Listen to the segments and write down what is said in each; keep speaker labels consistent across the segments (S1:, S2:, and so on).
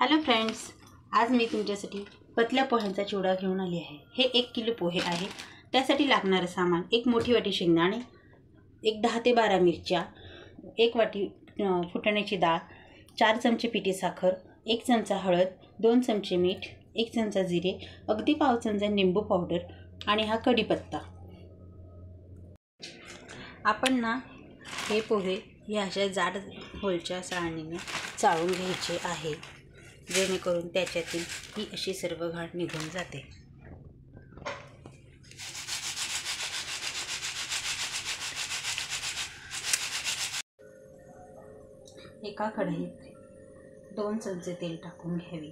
S1: Hello friends, आज मी तुमच्यासाठी पतल्या पोह्यांचा चिवडा घेऊन आली आहे। हे 1 किलो पोहे आहे। त्यासाठी लागणारे सामान: 1 मोठी वाटी शेंगदाणे, 10 ते 12 मिरच्या, 1 वाटी फुटाण्याची डाळ, 4 चमचे पिठी साखर, 1 चमचा हळद, 2 चमचे मीठ, 1 चमचा जिरे, अगदी पाव चमचा निंबू पावडर आणि हा कढीपत्ता। आपण ना हे पोहे या अशा जाड होलच्या चाळणीने चाळून घ्यायचे आहे, जेणेकरून त्याच्यातील ही अशी सर्व घाण निघून जाते। एका कढईत 2 चमचे तेल टाकून घ्यावे।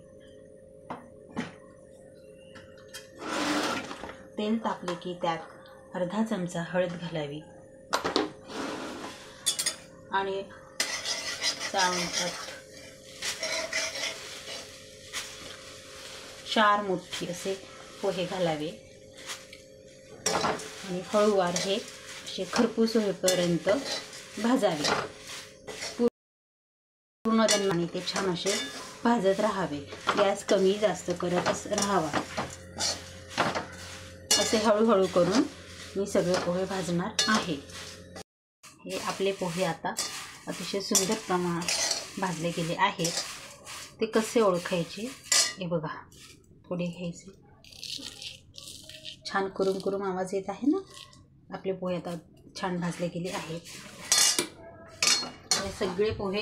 S1: तेल तापले की त्यात अर्धा चमचा हळद घालावी आणि चाळून 4 मोठी असे पोहे घालावे आणि हळूवार हे असे खरपूस होईपर्यंत भाजावे। पूर्ण दणाने ते छान असे भाजत राहावे। गॅस कमी जास्त करत राहावा। असे हळूहळू करून मी सगळे पोहे भाजणार आहे। हे आपले पोहे आता अतिशय सुंदर प्रमाणात भाजले गेले आहेत। ते कसे ओळखायचे हे बघा, थोडे घ्यायचे, छान कुरुम कुरुम आवाज येत आहे ना। आपले पोहे आता छान भाजले गेले आहेत। हे सगळे पोहे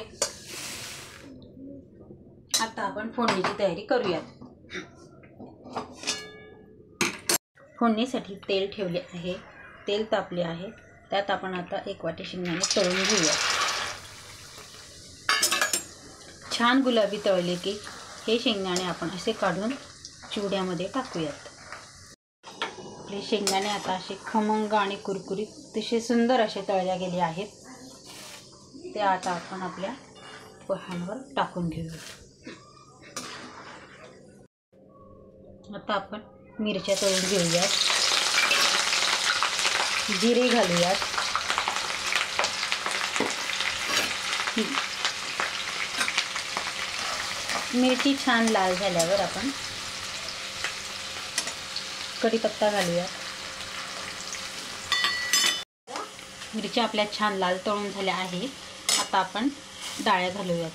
S1: आता आपण फोडणीची तयारी करूयात। फोडणीसाठी तेल ठेवले आहे। तेल तापले आहे, त्यात आपण आता 1 वाटी शेंगदाणे तळून घेऊया। छान गुलाबी तळले की हे शेंगदाणे आपण असे काढून चिवड्यामध्ये टाकूयात। आपले शेंगदाणे आता असे खमंग आणि कुरकुरीत अतिशय सुंदर असे तळले गेले आहेत। ते आता आपण आपल्या पोह्यांवर टाकून घेऊया। आता आपण मिरच्या तळून घेऊयात, जिरे घालूयात, मिरची छान लाल झाल्यावर आपण कढीपत्ता घालूयात। मिरच्या आपल्या छान लाल तळून झाल्या आहेत। आता आपण डाळ्या घालूयात।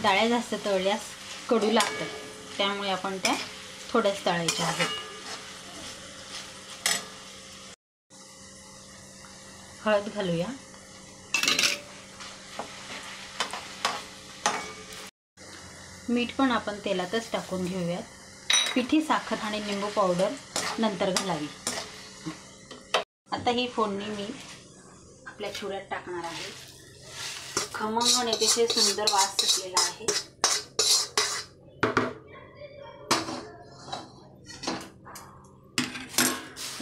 S1: डाळ्या जास्त तळल्यास कडू लागतात, त्यामुळे आपण त्या थोड्याच तळायच्या आहेत। हळद घालूया, मीठ पण आपण तेलातच टाकून घेऊयात। पिठी साखर आणि निंबू पावडर नंतर घालावी। आता ही फोडणी मी आपल्या चिवड्यात टाकणार आहे। खमंग आणि अतिशय सुंदर वास सुटलेला आहे।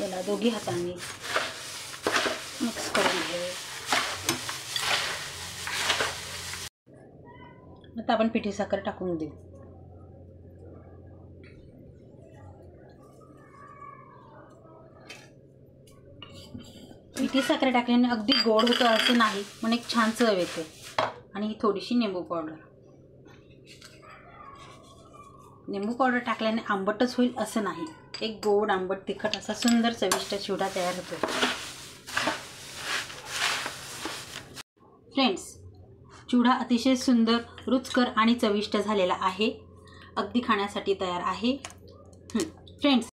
S1: याला दोघी हातांनी मिक्स करून घ्यावे। आता आपण पिठी साखर टाकून देऊ। पिठी साखर टाकल्याने अगदी गोड होतं असं नाही, पण एक छान चव येते। आणि ही थोडीशी निंबू पावडर। निंबू पावडर टाकल्याने आंबटच होईल असं नाही, एक गोड आंबट तिखट असा सुंदर चविष्ट चिवडा तयार होतो। फ्रेंड्स, चिवडा अतिशय सुंदर, रुचकर आणि चविष्ट झालेला आहे। अगदी खाण्यासाठी तयार आहे। फ्रेंड्स,